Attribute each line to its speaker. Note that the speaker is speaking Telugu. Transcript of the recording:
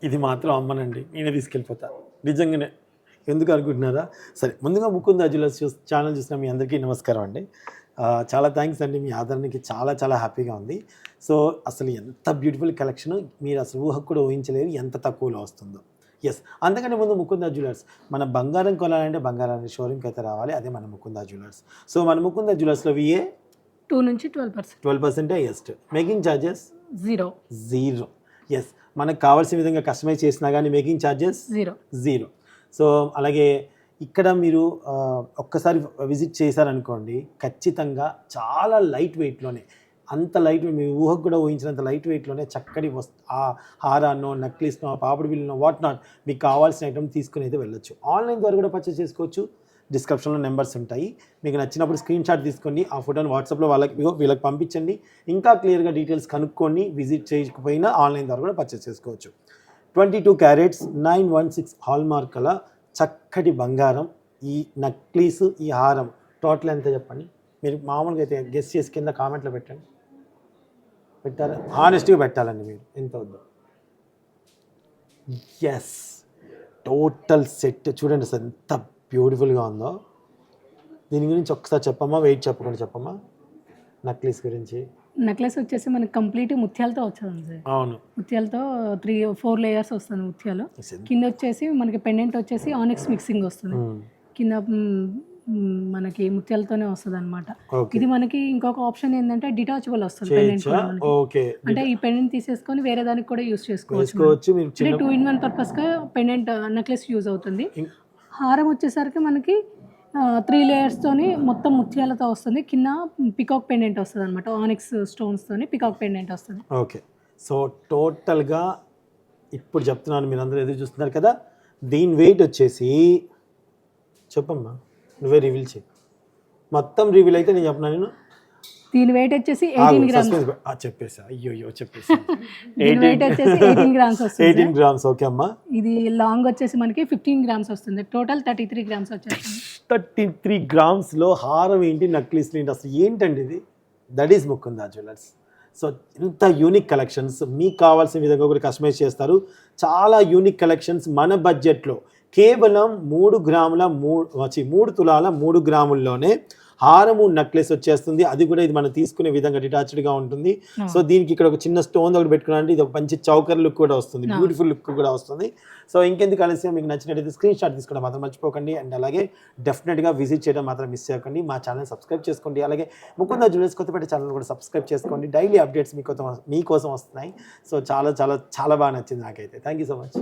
Speaker 1: ఇది మాత్రం అమ్మనండి, నేనే తీసుకెళ్ళిపోతా నిజంగానే. ఎందుకు అనుకుంటున్నారా? సరే, ముందుగా ముకుంద జ్యువెలర్స్ ఛానల్ చూసిన మీ అందరికీ నమస్కారం అండి. చాలా థ్యాంక్స్ అండి, మీ ఆదరణకి చాలా చాలా హ్యాపీగా ఉంది. సో అసలు ఎంత బ్యూటిఫుల్ కలెక్షన్, మీరు అసలు ఊహకు కూడా ఊహించలేరు ఎంత తక్కువలో వస్తుందో. ఎస్, అంతకంటే ముందు ముకుంద జ్యువెలర్స్, మన బంగారం కొనాలంటే బంగారాన్ని షోరూమ్కి అయితే రావాలి, అదే మన ముకుంద జ్యువెలర్స్. సో మన ముకుంద జ్యువెలర్స్లో విఏ
Speaker 2: 2 నుంచి 12%.
Speaker 1: 12% హైయెస్ట్, మేకింగ్ ఛార్జెస్
Speaker 2: 0.
Speaker 1: ఎస్, మనకు కావాల్సిన విధంగా కస్టమైజ్ చేసినా కానీ మేకింగ్ ఛార్జెస్ 0. సో అలాగే ఇక్కడ మీరు ఒక్కసారి విజిట్ చేశారనుకోండి, ఖచ్చితంగా చాలా లైట్ వెయిట్లోనే, అంత లైట్ మీ ఊహకు కూడా ఊహించినంత లైట్ వెయిట్లోనే చక్కటి ఆ హారాన్నో నెక్లెస్నో పాపిడి బిల్లునో వాట్ నాట్ మీకు కావాల్సిన ఐటమ్ తీసుకుని అయితే వెళ్ళొచ్చు. ఆన్లైన్ ద్వారా కూడా పర్చేస్ చేసుకోవచ్చు. డిస్క్రిప్షన్లో నెంబర్స్ ఉంటాయి, మీకు నచ్చినప్పుడు స్క్రీన్ షాట్ తీసుకోండి, ఆ ఫోటోని వాట్సాప్లో వీళ్ళకి పంపించండి. ఇంకా క్లియర్గా డీటెయిల్స్ కనుక్కొని విజిట్ చేయకపోయినా ఆన్లైన్ ద్వారా కూడా పర్చేస్ చేసుకోవచ్చు. 22 క్యారెట్స్ 916 హాల్మార్క్ అలా చక్కటి బంగారం, ఈ నక్లీస్, ఈ హారం టోటల్ ఎంత చెప్పండి మీరు? మామూలుగా అయితే గెస్ చేసి కింద కామెంట్లో పెట్టండి. పెట్టారా? హానెస్ట్గా పెట్టాలండి మీరు, ఎంత వద్దు. ఎస్, టోటల్ సెట్ చూడండి సార్ ఎంత బ్యూటిఫుల్గా ఉందో. దీని గురించి ఒకసారి చెప్పమ్మా, వెయిట్ చెప్పకుండా చెప్పమ్మా. నక్లీస్ గురించి,
Speaker 2: నెక్లెస్ వచ్చేసి మనకి కంప్లీట్ ముత్యాలతో వచ్చేది సార్.
Speaker 1: అవును,
Speaker 2: ముత్యాలతో 3-4 లేయర్స్ వస్తుంది ముత్యాలు. కింద వచ్చేసి మనకి పెండెంట్ వచ్చేసి ఆనిక్స్ మిక్సింగ్ వస్తుంది. కింద మనకి ముత్యాలతోనే వస్తుంది అనమాట. ఇది మనకి ఇంకొక ఆప్షన్ ఏంటంటే డిటాచబుల్ వస్తుంది పెండెంట్ కూడా మనకి. అంటే ఈ పెండెంట్ తీసేసుకొని వేరే దానికి కూడా యూస్ చేసుకోవచ్చు. అంటే 2-in-1 పర్పస్ గా పెండెంట్ నెక్లెస్ యూజ్ అవుతుంది. హారం వచ్చేసరికి మనకి 3 లేయర్స్ తోని మొత్తం ముత్యాలతో వస్తుంది. కింద పికాక్ పెండెంట్ వస్తుంది అనమాట, ఆనిక్స్ స్టోన్స్ తోని పికాక్ పెండెంట్ వస్తుంది.
Speaker 1: ఓకే, సో టోటల్గా ఇప్పుడు చెప్తున్నాను, మీరు అందరూ ఎదురు చూస్తున్నారు కదా. దీని వెయిట్ వచ్చేసి చెప్పమ్మా, నువ్వే రివీల్ చేయి. మొత్తం రివీల్ అయితే నేను చెప్పినా. నేను
Speaker 2: దీని వెయిట్ వచ్చేసి 18 గ్రామ్స్.
Speaker 1: చెప్పేసా, అయ్యో చెప్పేసా.
Speaker 2: వెయిట్ వచ్చేసి 18 గ్రామ్స్ వస్తుంది.
Speaker 1: 18 గ్రామ్స్, ఓకే అమ్మా.
Speaker 2: ఇది లాంగ్ వచ్చేసి మనకి 15 గ్రామ్స్ వస్తుంది. టోటల్ 33 గ్రామ్స్ వచ్చేస్తుంది.
Speaker 1: 33 గ్రామ్స్లో హారం ఏంటి, నక్లీస్లు ఏంటి, అసలు ఏంటండి ఇది? That is Mukunda jewellers. So ఇంత యూనిక్ కలెక్షన్స్ మీకు కావాల్సిన విధంగా కూడా కస్టమైజ్ చేస్తారు. చాలా యూనిక్ కలెక్షన్స్ మన బడ్జెట్లో కేవలం 3 తులాల 3 గ్రాముల్లోనే హారము నెక్లెస్ వచ్చేస్తుంది. అది కూడా ఇది మనం తీసుకునే విధంగా డిటాచ్డ్గా ఉంటుంది. సో దీనికి ఇక్కడ ఒక చిన్న స్టోన్ ఒకటి పెట్టుకున్నారంటే ఇది ఒక మంచి చౌకర్ లుక్ కూడా వస్తుంది, బ్యూటిఫుల్ లుక్ కూడా వస్తుంది. సో ఇంకెందుకు ఆలస్యం, మీకు నచ్చినట్టయితే స్క్రీన్ షాట్ తీసుకోవడం మాత్రం మర్చిపోకండి. అండ్ అలాగే డెఫినెట్గా విజిట్ చేయడం మాత్రం మిస్ చేయకండి. మా ఛానల్ సబ్స్క్రైబ్ చేసుకోండి. అలాగే ముకుంద జ్యువెలర్స్ కొత్తపేట ఛానల్ కూడా సబ్స్క్రైబ్ చేసుకోండి. డైలీ అప్డేట్స్ మీకోసం వస్తున్నాయి. సో చాలా చాలా చాలా బాగా నచ్చింది నాకైతే. Thank you so much.